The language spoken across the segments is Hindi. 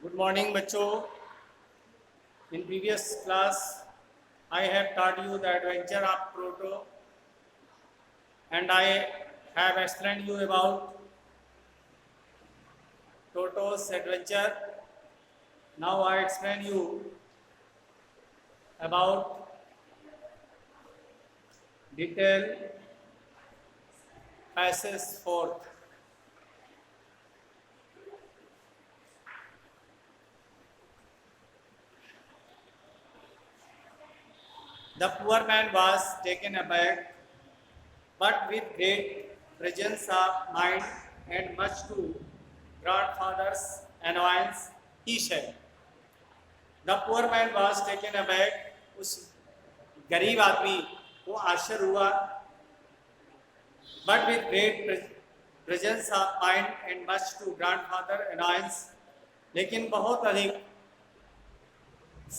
Good morning, bachcho. In previous class, I have taught you the adventure of Proto, and I have explained you about Proto's adventure. Now I explain you about detail passage forth. The poor man was taken aback, but with great presence of mind and much to grandfather's annoyance, he said, The poor man was taken aback. उस गरीब आदमी को आश्चर्य हुआ, but with great presence of mind and much to grandfather annoyance, लेकिन बहुत अधिक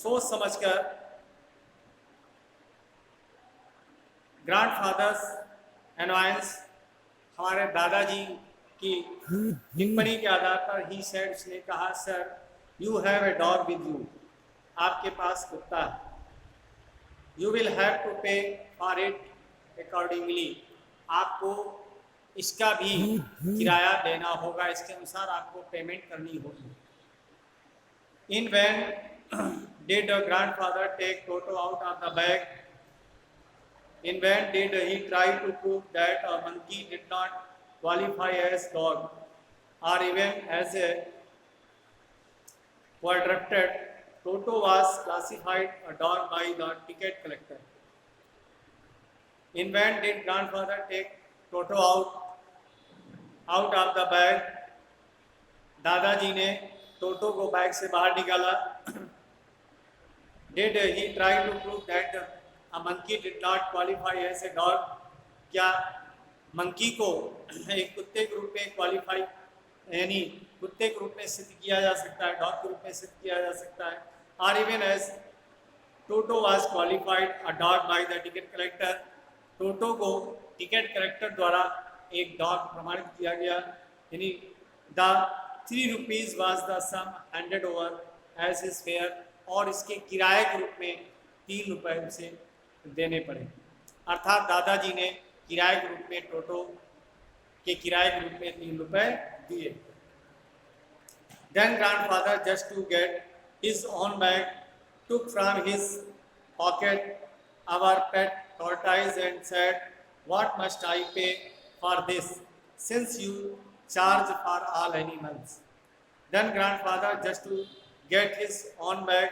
सोच समझकर ग्रैंडफादर्स एनवायंस हमारे दादाजी की टिप्पणी के आधार पर ही सेड, उसने कहा, sir you have a dog with you, आपके पास कुत्ता है, यू विल हैव टू पे फॉर इट अकॉर्डिंगली, आपको इसका भी किराया देना होगा, इसके अनुसार आपको पेमेंट करनी होगी. In vain did grandfather take Toto out of the bag. In vain did he try to prove that a monkey did not qualify as dog or even as a quadruped. Toto was classified a dog by the ticket collector. In vain did grandfather take Toto out of the bag. दादाजी ने टोटो को बैग से बाहर निकाला. Did he try to prove that a monkey did not qualify as a dog? क्या मंकी को एक कुत्ते के रूप में क्वालिफाई यानी कुत्ते के रूप में सिद्ध किया जा सकता है, डॉग के रूप में सिद्ध किया जा सकता है? और even as Toto was qualified a dog by the ticket collector, Toto को टिकट कलेक्टर द्वारा एक डॉग प्रमाणित किया गया. यानी the 3 rupees was the sum handed over as his fare, और इसके किराए के रूप में 3 रुपए उसे देने पड़े. अर्थात दादाजी ने किराए के रूप में टोटो के किराए के रूप में 3 रुपए दिए. Then grandfather, just to get his own bag, took from his pocket our pet tortoise and said, "What must I pay for this, since you charge for all animals?" Then grandfather, just to get his own bag,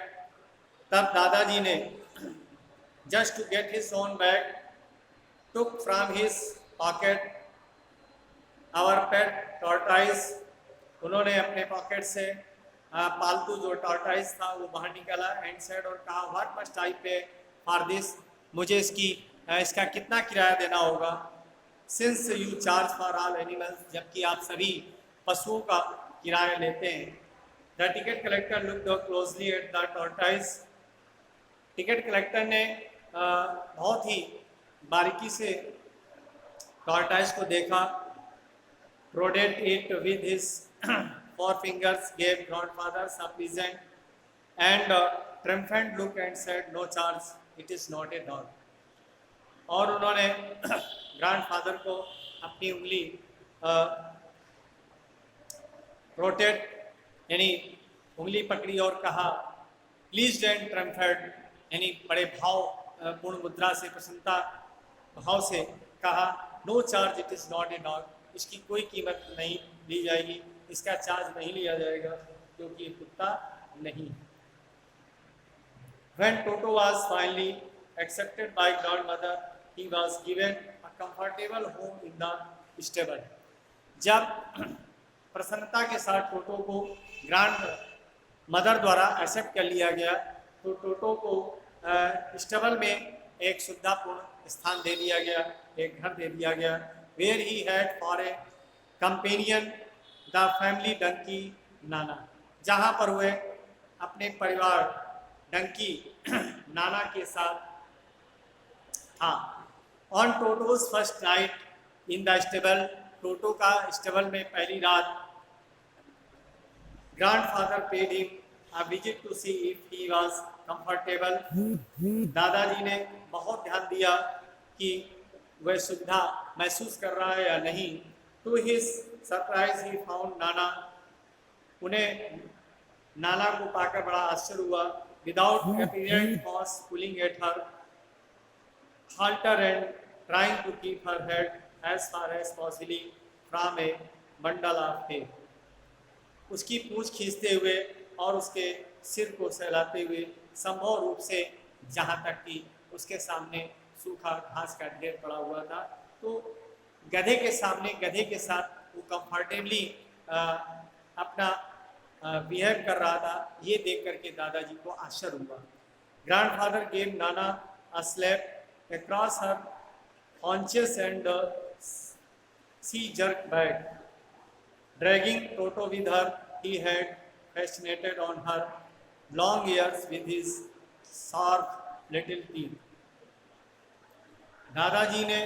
तब दादाजी ने just to get his own bag, took from his pocket our pet tortoise. उन्होंने अपने पॉकेट से पालतू जो टॉर्टाइज था वो बाहर निकाला. एंड सेड, और कहा, व्हाट मस्ट आई पे फॉर दिस, मुझे इसका कितना किराया देना होगा? Since you charge for all animals, जबकि आप सभी पशुओं का किराया लेते हैं. The ticket collector looked closely at the tortoise. Ticket collector ने बहुत ही बारीकी से टॉर्टाइज को देखा. Prodded it with his 4 fingers, gave grandfather a pleasant and triumphant look and said, "No charge, it is not a dog." और उन्होंने ग्रैंडफादर को अपनी उंगली प्रोटेक्ट यानी उंगली पकड़ी और कहा, प्लीज एंड ट्रम्फेड, यानी बड़े भावपूर्ण मुद्रा से, प्रसन्नता भाव से कहा, no charge, it is not a dog, इसकी कोई कीमत नहीं ली जाएगी, इसका चार्ज नहीं लिया जाएगा क्योंकि ये कुत्ता नहीं. When Toto was finally accepted by grandmother, he was given a comfortable home in the stable. जब प्रसन्नता के साथ टोटो को ग्रैंड मदर द्वारा एक्सेप्ट कर लिया गया, तो टोटो को स्टेबल में एक सुविधापूर्ण स्थान दे दिया गया, एक घर दे दिया गया. Where he had for a companion the family donkey नाना, जहाँ पर वे अपने परिवार डंकी नाना के साथ था. On Toto's first night in the stable, Toto का स्टेबल में पहली रात Grandfather paid him a visit to see if he was comfortable. दादाजी ने बहुत ध्यान दिया कि वह सुविधा महसूस कर रहा है या नहीं. To his surprise he found Nana. उन्हें नाना को पाकर बड़ा आश्चर्य हुआ. Without apparent cause pulling at her halter and trying to keep her head as far as possible from a bundle of hay. उसकी पूंछ खींचते हुए और उसके सिर को सहलाते हुए संभव रूप से जहाँ तक कि उसके सामने सूखा घास का ढेर पड़ा हुआ था, तो गधे के सामने गधे के साथ वो कंफर्टेबली अपना बिहेव कर रहा था. ये देख करके दादाजी को आश्चर्य हुआ. Grandfather gave Nana a slap across her haunches and she jerked back. Dragging Toto with her, he had fascinated on her long ears with his sharp little teeth. दादाजी ने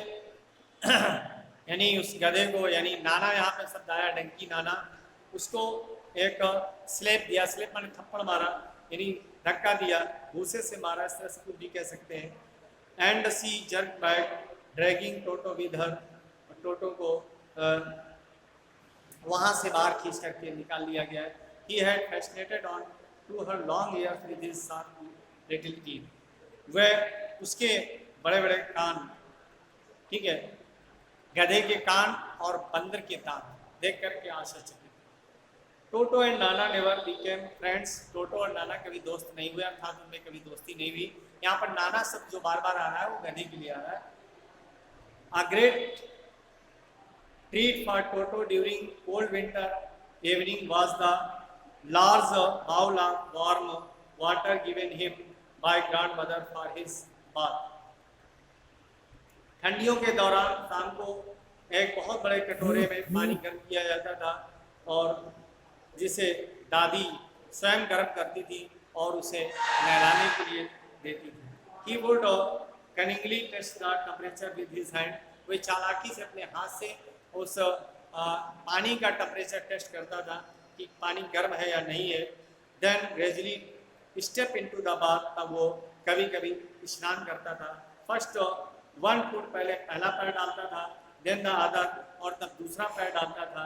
यानी उस गधे को, यानी नाना यहाँ पे शब्द आया डंकी नाना, उसको एक स्लेप दिया. स्लेप माने थप्पड़ मारा, यानी धक्का दिया, भूसे से मारा, इस तरह से कुछ भी कह सकते हैं. And she jerk back dragging Toto with her. Toto को वहाँ से बाहर खींच करके निकाल लिया गया है. He had fascinated on to her long ears with his sharp little teeth. वह उसके बड़े बड़े कान, ठीक है, गधे के कान और बंदर के दांत देख करके आश्चर्यचकित. टोटो and Nana never became friends. टोटो और नाना कभी दोस्त नहीं हुए, अर्थात उनमें कभी दोस्ती नहीं हुई. यहाँ पर नाना शब्द जो बार बार आ रहा है वो गधे के लिए आ रहा है. A great treat for Toto during cold winter evening was the large bowl of warm water given him by grandmother for his bath. ठंडियों के दौरान शाम को एक बहुत बड़े कटोरे में पानी गर्म किया जाता था और जिसे दादी स्वयं गर्म करती थी और उसे नहलाने के लिए देती थी. He would cunningly test the temperature with his hand. वह चालाकी से अपने हाथ से उस पानी का टेम्परेचर टेस्ट करता था कि पानी गर्म है या नहीं है. Then gradually step into the bath. तब वो कभी कभी स्नान करता था. फर्स्ट 1 फुट पहले पहला पैर डालता था, देन द अदर, और तब दूसरा पैर डालता था.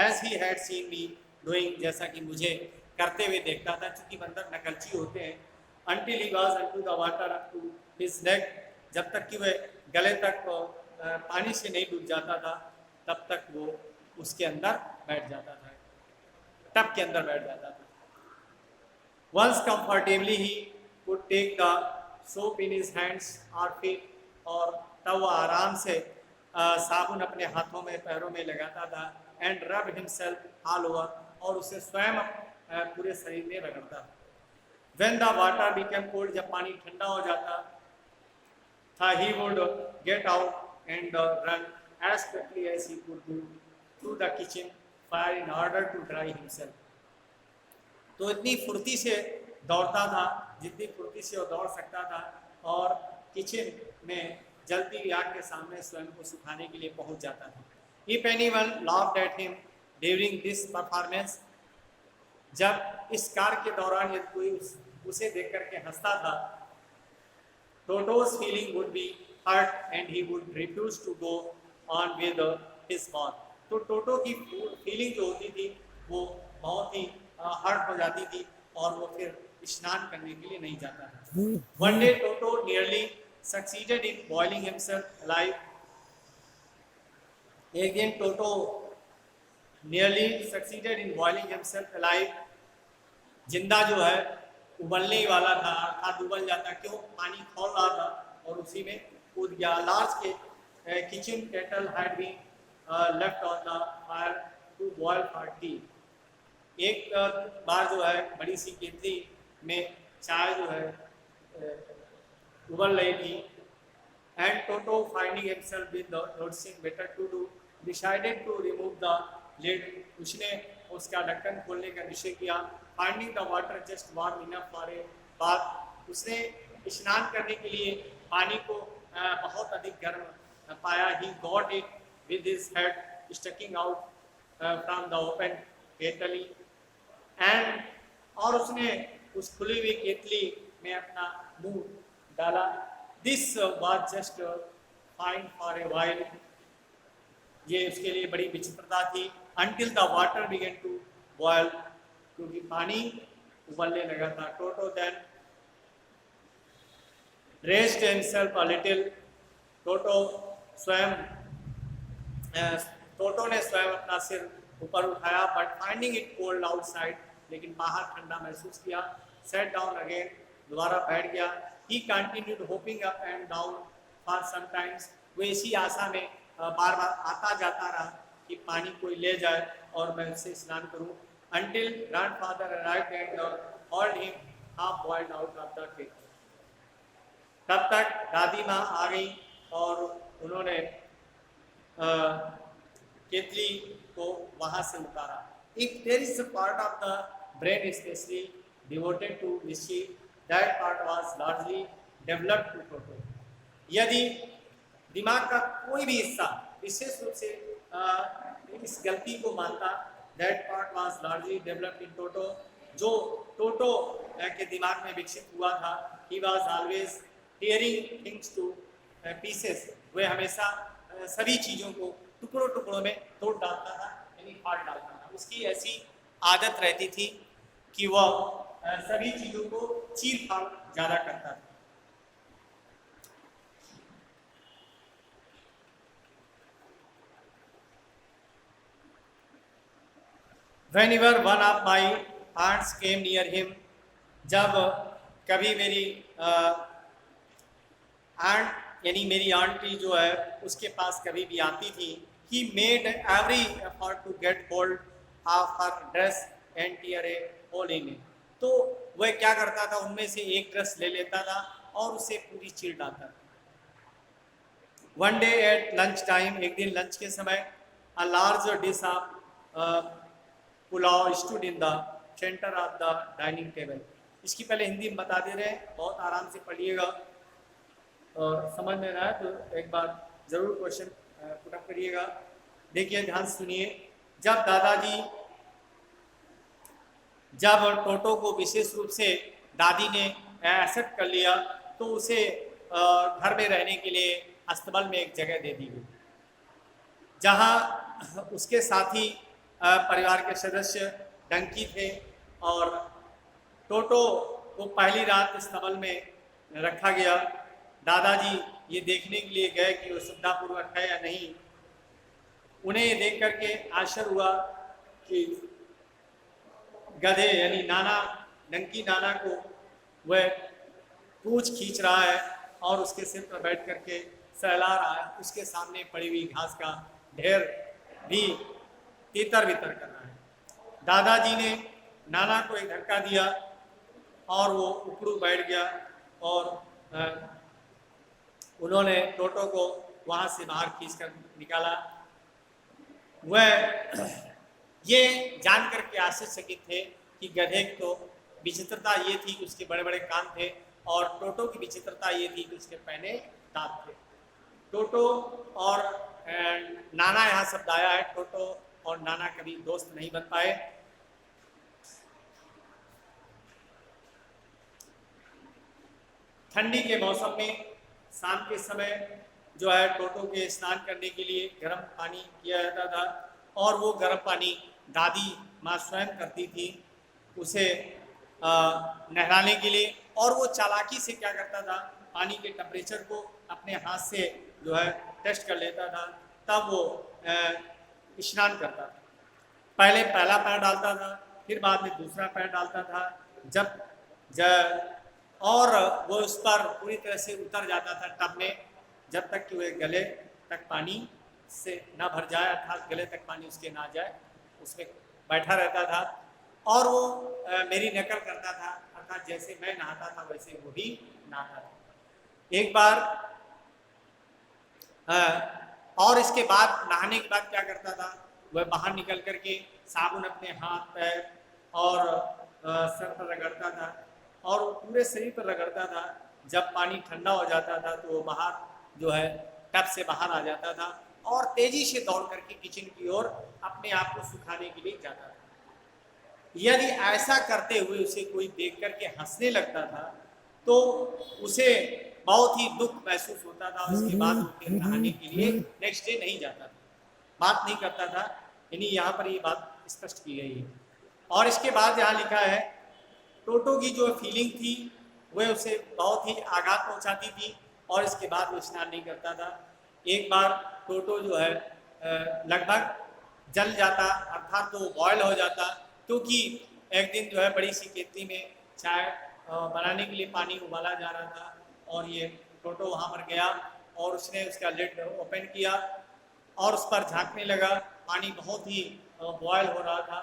As he had seen me doing, जैसा कि मुझे करते हुए देखता था, क्योंकि बंदर नकलची होते हैं. Until he was into the water up to his neck, जब तक कि वह गले तक पानी से नहीं डूब जाता था तब तक वो उसके अंदर बैठ जाता था, टब के अंदर बैठ जाता था. Once comfortably he would take the soap in his hands और फीट, और तब वो आराम से साबुन अपने हाथों में पैरों में लगाता था. एंड रब हिमसेल्फ ऑल ओवर, और उसे स्वयं पूरे शरीर में रगड़ता था. When the water became cold, जब पानी ठंडा हो जाता था, he would get out and run as quickly as he could do to the kitchen fire in order to dry himself. तो इतनी फुर्ती से दौड़ता था जितनी फुर्ती से वो दौड़ सकता था, और किचन में जलती हुई आग के सामने स्वयं को सुखाने के लिए पहुंच जाता था. If anyone laughed at him during this performance, जब इस कार्य के दौरान यदि कोई उसे देख करके हंसता था, Toto's feeling would be hurt and he would refuse to go on with his bath. तो टोटो की फीलिंग जो होती थी वो बहुत ही हर्ट हो जाती थी और वो फिर स्नान करने के लिए नहीं जाता था. One day Toto nearly succeeded in boiling himself alive. एक दिन टोटो nearly succeeded in boiling himself alive. जिंदा जो है उबलने ही वाला था, अर्थात उबल जाता, क्यों, पानी खौल रहा था और उसी में कूद गया. लार्ज के kitchen kettle had been left on the fire to boil for tea. एक बार जो है बड़ी सी केतली में चाय जो है उबल रही थी. And Toto, finding himself with the noticing better to do, decided to remove the lid. उसने उसका ढक्कन खोलने का निश्चय किया. Finding the water just warm enough for a bath, उसने स्नान करने के लिए पानी को बहुत अधिक गर्म पाया. He got it with his head sticking out from the open kettle and और उसने उस खुली हुई केतली में अपना मुंह डाला. This was just fine for a while. ये उसके लिए बड़ी विचित्रता थी. Until the water began to boil, क्योंकि पानी उबलने लगा था. Toto then raised himself a little. Toto ने स्वयं अपना सिर ऊपर उठाया. But finding it cold outside, लेकिन बाहर ठंडा महसूस किया. सेट डाउन अगेन, दोबारा बैठ गया. He continued hopping up and down for some times. वो इसी आशा में बार बार आता जाता रहा कि पानी कोई ले जाए और मैं उससे स्नान करूं. until grandfather arrived and called him half boiled out of the kettle. तब तक दादी माँ आ गई और उन्होंने केतली को वहां से उतारा. If there is a part of the brain especially devoted to mischief, that part was largely developed to Toto. यदि दिमाग का कोई भी हिस्सा विशेष रूप से इस गलती को मानता, that part was largely developed in Toto. जो टोटो के दिमाग में विकसित हुआ था. He was always tearing things to pieces. वह हमेशा सभी चीज़ों को टुकड़ों टुकड़ों में तोड़ डालता था, यानी फाड़ डालता था. उसकी ऐसी आदत रहती थी कि वह सभी चीज़ों को चीर फाड़ ज़्यादा करता था. Whenever one of my aunts came near him, जब कभी मेरी आंट यानी मेरी आंटी जो है उसके पास कभी भी आती थी, he made every effort to get hold of her dress and tear a hole in it. तो वह क्या करता था, उनमें से एक ड्रेस ले लेता था और उसे पूरी चीर डालता था. One day at lunch time, एक दिन लंच के समय, a large dish of pulao stood in the center of the dining table. इसकी पहले हिंदी में बता दे रहे हैं, बहुत आराम से पढ़िएगा और समझ में ना आए तो एक बार जरूर क्वेश्चन पुट अप करिएगा. देखिए, ध्यान सुनिए. जब टोटो को विशेष रूप से दादी ने एक्सेप्ट कर लिया तो उसे घर में रहने के लिए अस्तबल में एक जगह दे दी गई, जहाँ उसके साथी परिवार के सदस्य डंकी थे और टोटो को पहली रात अस्तबल में रखा गया. दादाजी ये देखने के लिए गए कि वो सुविधापूर्वक है या नहीं. उन्हें ये देख करके आश्चर्य हुआ कि गधे यानी नाना, डंकी नाना को वह पूंछ खींच रहा है और उसके सिर पर बैठ करके सहला रहा है. उसके सामने पड़ी हुई घास का ढेर भी तीतर बितर कर रहा है. दादाजी ने नाना को एक धक्का दिया और वो उपड़ू बैठ गया और उन्होंने टोटो को वहाँ से बाहर खींचकर निकाला. वह ये जान करके आश्चर्यचकित थे कि गधे तो विचित्रता ये थी कि उसके बड़े बड़े कान थे और टोटो की विचित्रता ये थी कि उसके पहने दांत थे. टोटो और नाना यहाँ शब्द आया है. टोटो और नाना कभी दोस्त नहीं बन पाए. ठंडी के मौसम में शाम के समय जो है टोटो के स्नान करने के लिए गर्म पानी किया जाता था और वो गर्म पानी दादी माँ स्वयं करती थी उसे नहलाने के लिए. और वो चालाकी से क्या करता था, पानी के टेम्परेचर को अपने हाथ से जो है टेस्ट कर लेता था, तब वो स्नान करता था. पहले पहला पैर डालता था, फिर बाद में दूसरा पैर डालता था. जब और वो उस पर पूरी तरह से उतर जाता था टब में, जब तक कि वह गले तक पानी से ना भर जाए, अर्थात गले तक पानी उसके ना जाए, उसमें बैठा रहता था. और वो मेरी नकल करता था, अर्थात जैसे मैं नहाता था वैसे वो भी नहाता था. एक बार और इसके बाद नहाने के बाद क्या करता था, वह बाहर निकल करके साबुन अपने हाथ पैर और सर पर रगड़ता था और पूरे शरीर पर रगड़ता था. जब पानी ठंडा हो जाता था तो वो बाहर जो है टब से बाहर आ जाता था और तेजी से दौड़ करके किचन की ओर अपने आप को सुखाने के लिए जाता था. यदि ऐसा करते हुए उसे कोई देख करके हंसने लगता था तो उसे बहुत ही दुख महसूस होता था। उसके बाद वो फिर नहाने के लिए नेक्स्ट डे नहीं जाता था, बात नहीं करता था। यानी यहाँ पर ये बात स्पष्ट की गई है। और इसके बाद यहाँ लिखा है टोटो की जो फीलिंग थी वह उसे बहुत ही आघात पहुंचाती थी और इसके बाद वो स्नान नहीं करता था। एक बार टोटो जो है लगभग जल जाता, अर्थात तो बॉयल हो जाता, क्योंकि एक दिन जो है बड़ी सी केतली में चाय बनाने के लिए पानी उबाला जा रहा था और ये टोटो वहाँ पर गया और उसने उसका लिड ओपन किया और उस पर झांकने लगा। पानी बहुत ही बॉयल हो रहा था।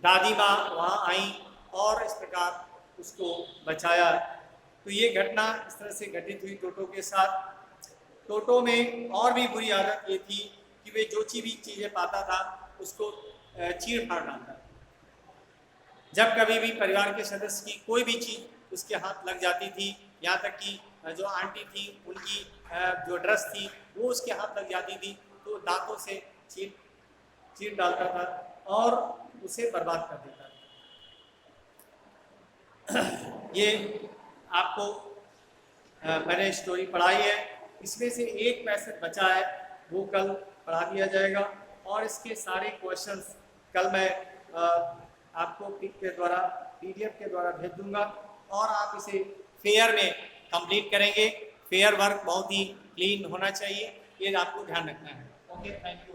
दादी माँ वहाँ आई और इस प्रकार उसको बचाया। तो ये घटना इस तरह से घटित हुई टोटो के साथ। टोटो में और भी बुरी आदत ये थी कि वे जो भी चीज़ें पाता था उसको चीर फाड़ डालता। जब कभी भी परिवार के सदस्य की कोई भी चीज़ उसके हाथ लग जाती थी, यहाँ तक कि जो आंटी थी उनकी जो ड्रेस थी वो उसके हाथ लग जाती थी, तो दांतों से चीर डालता था और उसे बर्बाद कर देता था। ये आपको मैंने स्टोरी पढ़ाई है, इसमें से एक पैसेज बचा है वो कल पढ़ा दिया जाएगा और इसके सारे क्वेश्चंस कल मैं आपको पीडीएफ के द्वारा भेज दूंगा और आप इसे फेयर में कंप्लीट करेंगे। फेयर वर्क बहुत ही क्लीन होना चाहिए, ये आपको ध्यान रखना है। Okay, thank you.